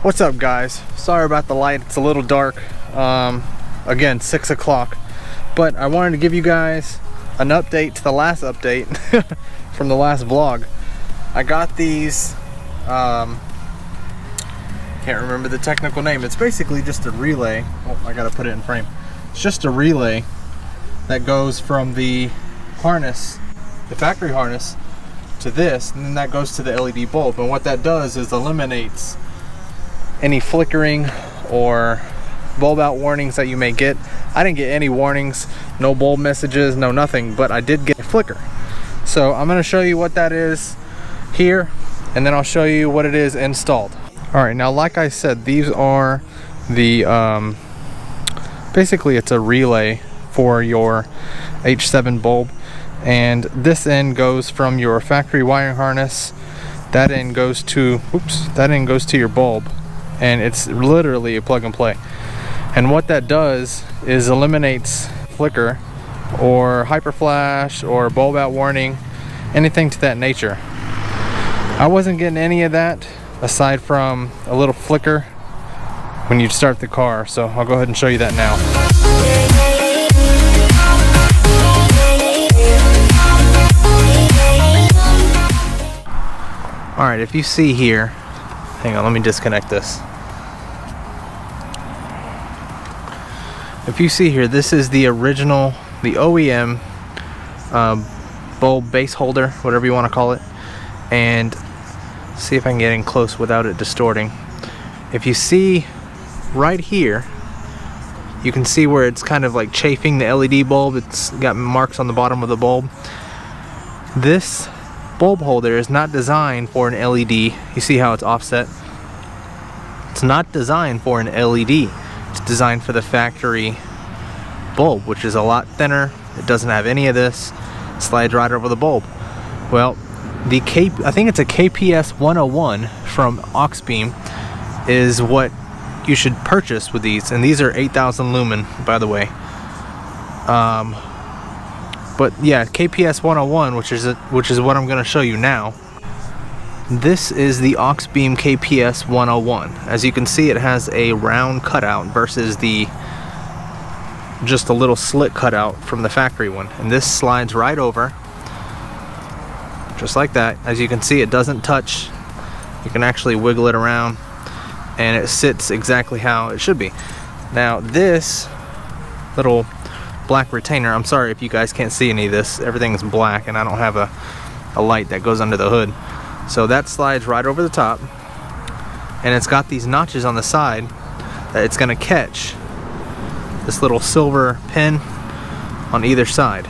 What's up, guys? Sorry about the light, it's a little dark. Again, 6 o'clock, but I wanted to give you guys an update to the last update from the last vlog. I got these, can't remember the technical name. It's basically just a relay. Oh, I gotta put it in frame. It's just a relay that goes from the harness, the factory harness, to this, and then that goes to the LED bulb. And what that does is eliminates any flickering or bulb out warnings that you may get. I didn't get any warnings, no bulb messages, no nothing, but I did get a flicker. So I'm going to show you what that is here, and then I'll show you what it is installed. Alright, now like I said, these are the basically it's a relay for your H7 bulb, and this end goes from your factory wiring harness, that end goes to your bulb, and it's literally a plug and play. And what that does is eliminates flicker or hyper flash or bulb out warning, anything to that nature. I wasn't getting any of that aside from a little flicker when you start the car, so I'll go ahead and show you that now. Alright, if you see here, hang on, let me disconnect this. If you see here, this is the original, the OEM bulb base holder, whatever you want to call it. And see if I can get in close without it distorting. If you see right here, you can see where it's kind of like chafing the LED bulb. It's got marks on the bottom of the bulb. This bulb holder is not designed for an LED. You see how it's offset? It's not designed for an LED. It's designed for the factory bulb, which is a lot thinner. It doesn't have any of this. It slides right over the bulb. Well, I think it's a KPS 101 from Auxbeam is what you should purchase with these, and these are 8,000 lumen, by the way. But yeah, KPS 101, which is what I'm going to show you now. This is the Auxbeam KPS 101. As you can see, it has a round cutout versus the just a little slit cutout from the factory one, and this slides right over just like that. As you can see, it doesn't touch. You can actually wiggle it around and it sits exactly how it should be. Now this little black retainer, I'm sorry if you guys can't see any of this, everything's black and I don't have a light that goes under the hood. So that slides right over the top, and it's got these notches on the side that it's gonna catch this little silver pin on either side.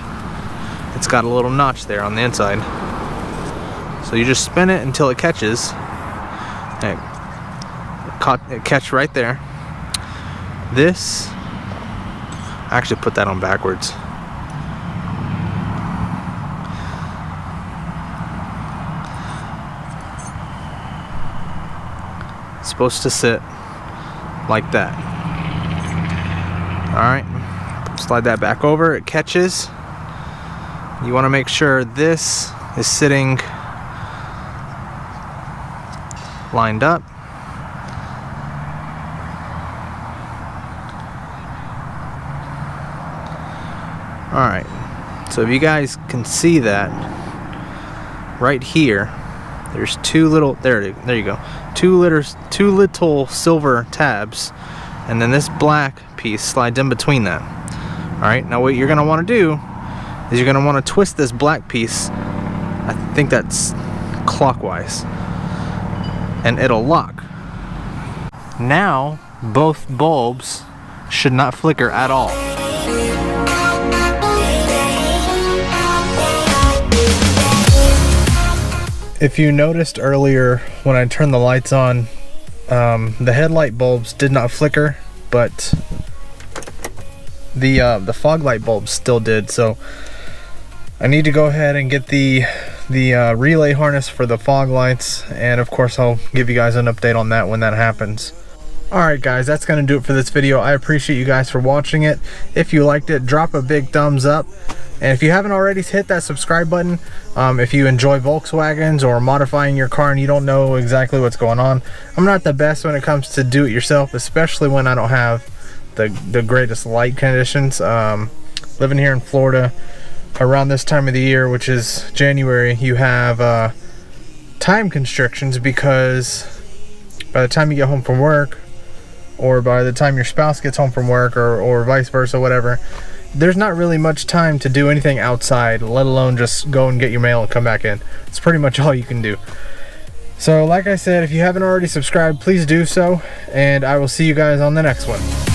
It's got a little notch there on the inside. So you just spin it until it catches. It catch right there. This, I actually put that on backwards. It's supposed to sit like that. Alright, slide that back over, it catches. You want to make sure this is sitting lined up. Alright, so if you guys can see that right here, there's two little, there you go, two little silver tabs, and then this black piece slides in between that. Alright, now what you're going to want to do is you're going to want to twist this black piece, I think that's clockwise, and it'll lock. Now both bulbs should not flicker at all. If you noticed earlier when I turned the lights on, the headlight bulbs did not flicker, but the fog light bulbs still did. So I need to go ahead and get the relay harness for the fog lights, and of course I'll give you guys an update on that when that happens. Alright guys, that's going to do it for this video. I appreciate you guys for watching it. If you liked it, drop a big thumbs up. And if you haven't already, hit that subscribe button. If you enjoy Volkswagens or modifying your car and you don't know exactly what's going on, I'm not the best when it comes to do it yourself, especially when I don't have the greatest light conditions. Living here in Florida around this time of the year, which is January, you have time constrictions because by the time you get home from work, or by the time your spouse gets home from work, or vice versa, whatever, there's not really much time to do anything outside, let alone just go and get your mail and come back in. It's pretty much all you can do. So like I said, if you haven't already subscribed, please do so, and I will see you guys on the next one.